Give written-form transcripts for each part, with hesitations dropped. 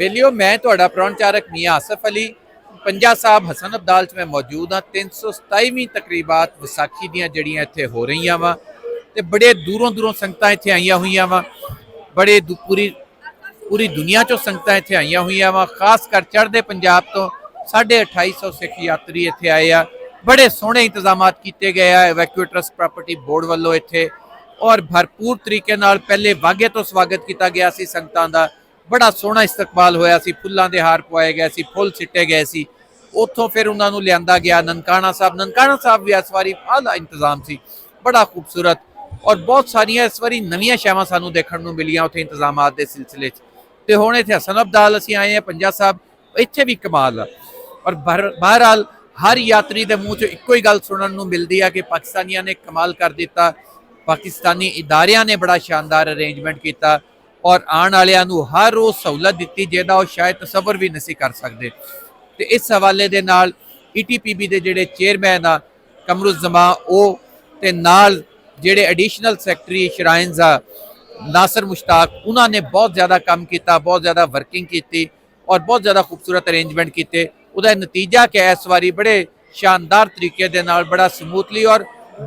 बेलियो मैं तुहाडा प्रौणचारक मियाँ आसफ अली पंजा साहब हसन अब्दाल च मैं मौजूद हाँ। 327वीं तकरीबात विसाखी ਦੀਆਂ ਜਿਹੜੀਆਂ ਇੱਥੇ ਹੋ ਰਹੀਆਂ ਵਾ ਤੇ बड़े दूरों दूरों संगतां ਇੱਥੇ ਆਈਆਂ ਹੋਈਆਂ ਵਾ। बड़े पूरी दुनिया चों संगतां ਇੱਥੇ ਆਈਆਂ ਹੋਈਆਂ ਵਾ। खास कर चढ़दे पंजाब तो 2850 सिख यात्री ਇੱਥੇ आए आ। बड़े सोहणे इंतजामात किए गए आ इवैक्यूएटर्स प्रॉपर्टी बोर्ड वालों ਇੱਥੇ और भरपूर तरीके नाल पहले वाघे तो स्वागत किया गया सी संगतां दा। बड़ा सोहना इस्तकबाल होया सी, फुल्लां दे हार पवाए गए सी, फुल सिट्टे गए सी। उत्थों फिर उन्होंने लिया गया ननकाना साहब भी इस बारी आला इंतजाम सी, बड़ा खूबसूरत और बहुत सारिया इस बारी नवीं शैवां सानू देखण नूं मिलियां उत्थे इंतजामात के सिलसिले ते हुण इत्थे हसन अब्दाल असीं आए हैं पंजा साहब, इत्थे भी कमाल आ। और बहरहाल हर यात्री के मूँह च इक्को ही गल सुनने नूं मिलदी है कि पाकिस्तानियों ने कमाल कर दिता, पाकिस्तानी इदारियां ने बड़ा शानदार अरेंजमेंट किया और आने वालियां नूं हर रोज़ सहूलत दी जिहदा वो शायद तसव्वुर भी नहीं कर सकते। तो इस हवाले दे नाल ETPB के जिहड़े चेयरमैन आ कमरुज़्ज़मा वो ते नाल जिहड़े एडिशनल सैकटरी श्राइन्स आ नासिर मुश्ताक, उन्होंने बहुत ज़्यादा काम किया, बहुत ज़्यादा वर्किंग की और बहुत ज़्यादा खूबसूरत अरेंजमेंट किए। उहदा नतीजा क्या इस बारी बड़े शानदार तरीके दे नाल बड़ा समूथली और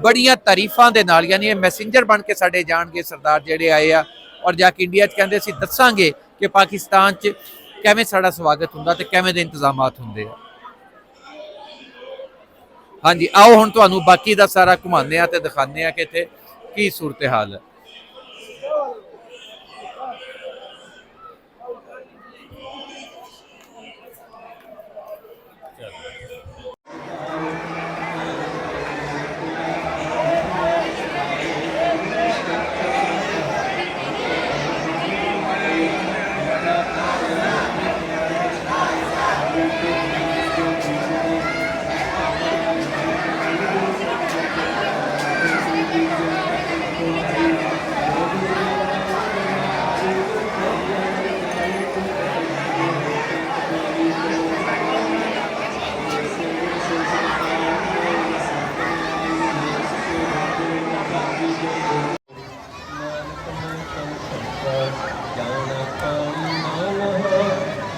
बड़िया तारीफां दे नाल, यानी ये मैसेंजर बन के साडे जाणगे सरदार जिहड़े आए आ और जाके इंडिया कहते असीं दस्सांगे कि पाकिस्तान च किवें साडा स्वागत हुंदा ते किवें दे इंतजामात हुंदे आ। हाँ जी, आओ हुण तुहानूं बाकी दा सारा घुमाने आ ते दिखाने आ कि इत्थे की सूरत हाल है।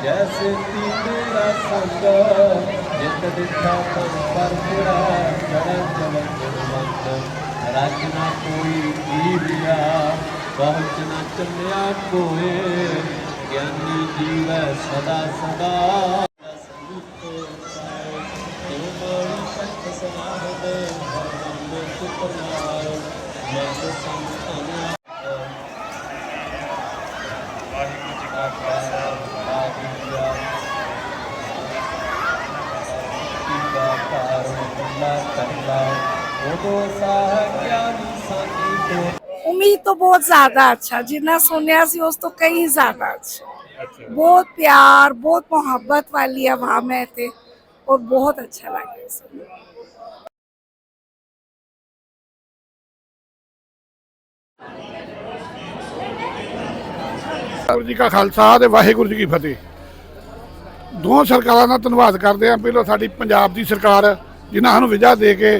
जैसे तेरा संग जित दिखा तब पर पूरा चढ़ चढ़ रचना कोई दिया पहुँचना चलिया कोई ज्ञानी जीव सदा सदा उम्मीद तो बहुत ज्यादा अच्छा, जितना सुनिया सी उस तो कहीं ज्यादा अच्छा। बहुत प्यार, बहुत मोहब्बत वाली आवाम है थे और बहुत अच्छा लगा सुनने। वाहिगुरू जी का खालसा ते वाहिगुरू जी की फतेह। दोनों सरकारों का धन्यवाद करते हैं। पहलों साडी पंजाब की सरकार जिन्हें सानू विजा दे के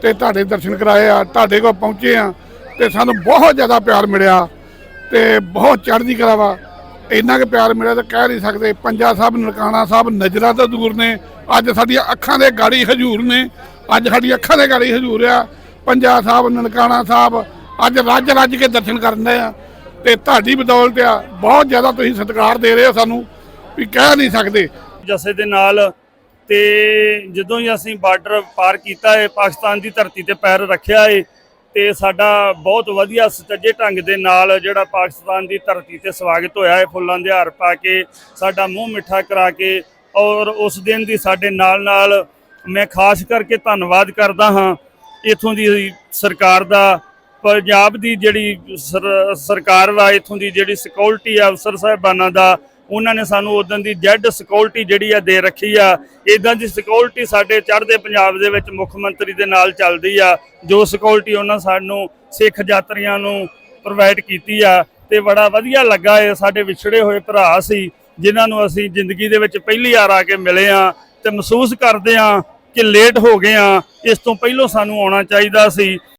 ते तुहाडे दर्शन कराए आ, तुहाडे कोल पहुँचे आ ते सानू बहुत ज़्यादा प्यार मिलिया ते बहुत चढ़दी कला वा। इन्ना के प्यार मिलिया तो कह नहीं सकते। पंजा साहब ननकाना साहब नज़रां तो दूर ने, अज साडियां अखां दे गाड़ी हजूर ने, अज साडी अखां दे गाड़ी हजूर आ। पंजा साहब ननकाना साहब अज रज रज के दर्शन करने आ ते तुहाडी बदौलत आ। बहुत ज़्यादा तुसीं सत्कार दे रहे हो सानू भी कह नहीं सकते। जसे दे नाल ते जदों ही असीं बार्डर पार किया है, पाकिस्तान की धरती ते पैर रखिया है ते साडा बहुत वधिया सुचੱਜੇ ढंग दे नाल जिहड़ा पाकिस्तान की धरती ते स्वागत होया है, फुल्लां दे हार पा के साडा मूँह मिठा करा के। और उस दिन दी साडे नाल मैं खास करके धन्नवाद करदा हाँ इत्थों दी सरकार दा, पंजाब दी जिहड़ी सरकार वा, इत्थों दी जिहड़ी सिक्योरिटी अफसर साहिबाना दा, उन्होंने सानू उदन दी जेड सिक्योरिटी जिहड़ी आ दे रखी आ। इदां दी सिक्योरिटी साडे चढ़दे पंजाब दे विच मुख मंत्री दे नाल चलदी आ, जो सिक्योरिटी उन्हां सानू सिख यात्रियां नू प्रोवाइड कीती आ ते बड़ा वधिया लगा है। साडे विछड़े होए भरा सी जिन्हां नू असीं जिंदगी दे विच पहली वार आके मिले आ ते महसूस करदे आ कि लेट हो गए आ, इस तो पहलों सानू आउणा चाहीदा सी।